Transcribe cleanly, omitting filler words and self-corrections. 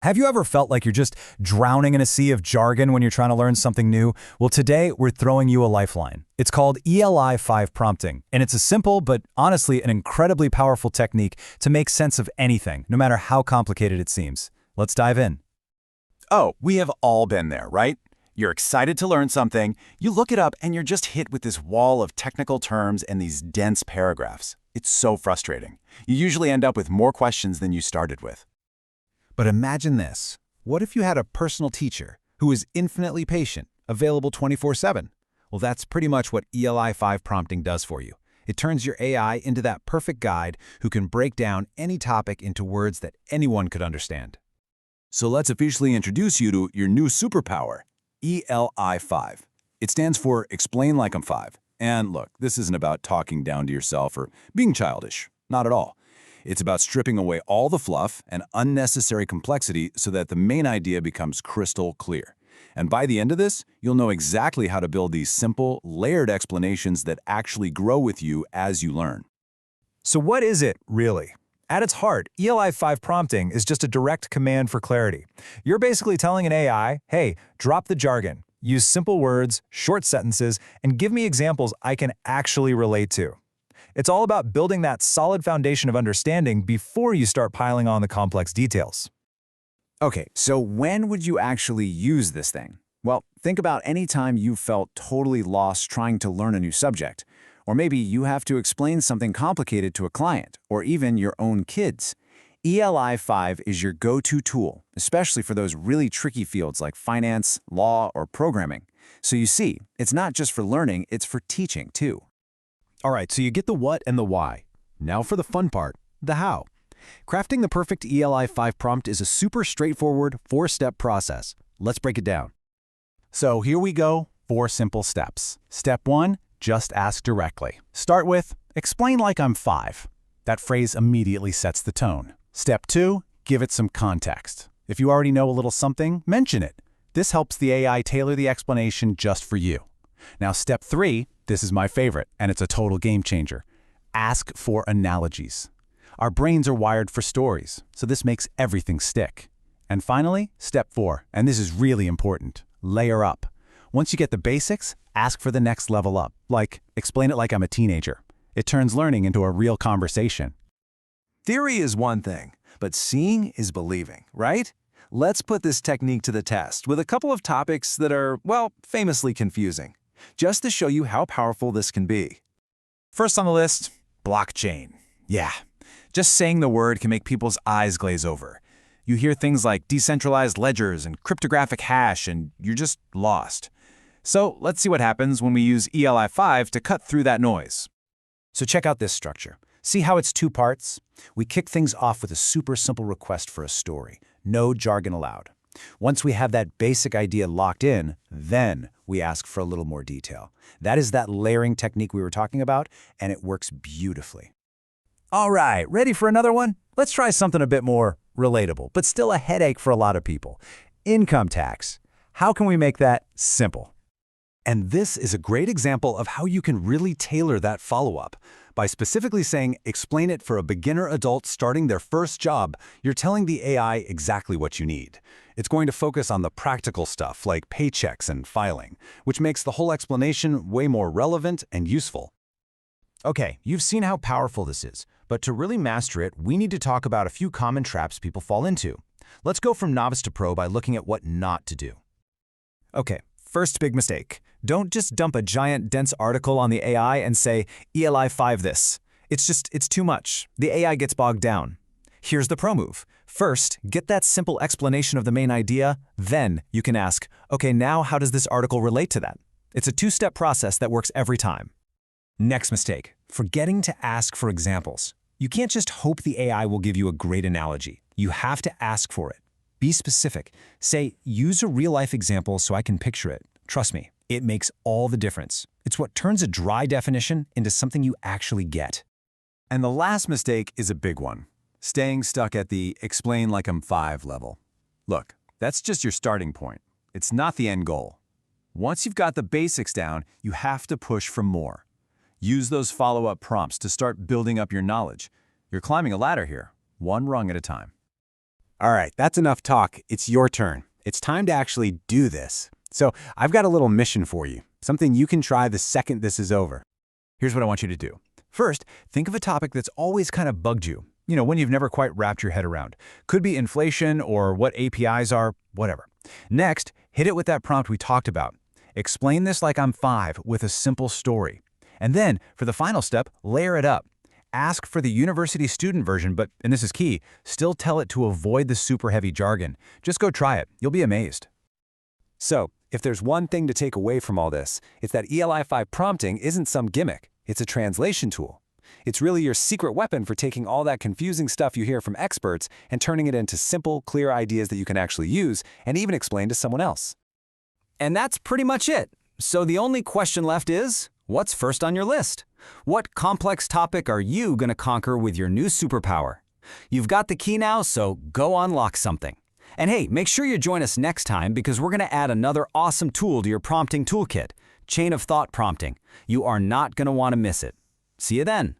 Have you ever felt like you're just drowning in a sea of jargon when you're trying to learn something new? Well, today we're throwing you a lifeline. It's called ELI5 Prompting, and it's a simple but honestly an incredibly powerful technique to make sense of anything, no matter how complicated it seems. Let's dive in. Oh, we have all been there, right? You're excited to learn something, you look it up, and you're just hit with this wall of technical terms and these dense paragraphs. It's so frustrating. You usually end up with more questions than you started with. But imagine this. What if you had a personal teacher who is infinitely patient, available 24/7? Well, that's pretty much what ELI5 prompting does for you. It turns your AI into that perfect guide who can break down any topic into words that anyone could understand. So let's officially introduce you to your new superpower, ELI5. It stands for Explain Like I'm 5. And look, this isn't about talking down to yourself or being childish. Not at all. It's about stripping away all the fluff and unnecessary complexity so that the main idea becomes crystal clear. And by the end of this, you'll know exactly how to build these simple, layered explanations that actually grow with you as you learn. So what is it, really? At its heart, ELI5 prompting is just a direct command for clarity. You're basically telling an AI, hey, drop the jargon, use simple words, short sentences, and give me examples I can actually relate to. It's all about building that solid foundation of understanding before you start piling on the complex details. Okay, so when would you actually use this thing? Well, think about any time you felt totally lost trying to learn a new subject. Or maybe you have to explain something complicated to a client, or even your own kids. ELI5 is your go-to tool, especially for those really tricky fields like finance, law, or programming. So you see, it's not just for learning, it's for teaching too. All right, so you get the what and the why. Now for the fun part, the how. Crafting the perfect ELI5 prompt is a super straightforward, 4-step process. Let's break it down. So here we go, 4 simple steps. Step 1, just ask directly. Start with, explain like I'm 5. That phrase immediately sets the tone. Step 2, give it some context. If you already know a little something, mention it. This helps the AI tailor the explanation just for you. Now step 3, this is my favorite, and it's a total game changer. Ask for analogies. Our brains are wired for stories, so this makes everything stick. And finally, step 4, and this is really important, layer up. Once you get the basics, ask for the next level up, like explain it like I'm a teenager. It turns learning into a real conversation. Theory is one thing, but seeing is believing, right? Let's put this technique to the test with a couple of topics that are, well, famously confusing, just to show you how powerful this can be. First on the list, blockchain. Yeah, just saying the word can make people's eyes glaze over. You hear things like decentralized ledgers and cryptographic hash, and you're just lost. So let's see what happens when we use ELI5 to cut through that noise. So check out this structure. See how it's 2 parts? We kick things off with a super simple request for a story. No jargon allowed. Once we have that basic idea locked in, then we ask for a little more detail. That is that layering technique we were talking about, and it works beautifully. All right, ready for another one? Let's try something a bit more relatable, but still a headache for a lot of people. Income tax. How can we make that simple? And this is a great example of how you can really tailor that follow-up. By specifically saying, explain it for a beginner adult starting their first job, you're telling the AI exactly what you need. It's going to focus on the practical stuff like paychecks and filing, which makes the whole explanation way more relevant and useful. Okay, you've seen how powerful this is, but to really master it, we need to talk about a few common traps people fall into. Let's go from novice to pro by looking at what not to do. Okay, first big mistake. Don't just dump a giant, dense article on the AI and say, ELI5 this. It's too much. The AI gets bogged down. Here's the pro move. First, get that simple explanation of the main idea, then you can ask, okay, now how does this article relate to that? It's a 2-step process that works every time. Next mistake, forgetting to ask for examples. You can't just hope the AI will give you a great analogy. You have to ask for it. Be specific. Say, use a real-life example so I can picture it. Trust me, it makes all the difference. It's what turns a dry definition into something you actually get. And the last mistake is a big one. Staying stuck at the explain like I'm 5 level. Look, that's just your starting point. It's not the end goal. Once you've got the basics down, you have to push for more. Use those follow-up prompts to start building up your knowledge. You're climbing a ladder here, one rung at a time. All right, that's enough talk. It's your turn. It's time to actually do this. So I've got a little mission for you, something you can try the second this is over. Here's what I want you to do. First, think of a topic that's always kind of bugged you. When you've never quite wrapped your head around. Could be inflation or what APIs are, whatever. Next, hit it with that prompt we talked about. Explain this like I'm 5 with a simple story. And then, for the final step, layer it up. Ask for the university student version, but, and this is key, still tell it to avoid the super heavy jargon. Just go try it. You'll be amazed. So, if there's one thing to take away from all this, it's that ELI5 prompting isn't some gimmick. It's a translation tool. It's really your secret weapon for taking all that confusing stuff you hear from experts and turning it into simple, clear ideas that you can actually use and even explain to someone else. And that's pretty much it. So the only question left is, what's first on your list? What complex topic are you going to conquer with your new superpower? You've got the key now, so go unlock something. And hey, make sure you join us next time because we're going to add another awesome tool to your prompting toolkit, chain of thought prompting. You are not going to want to miss it. See you then.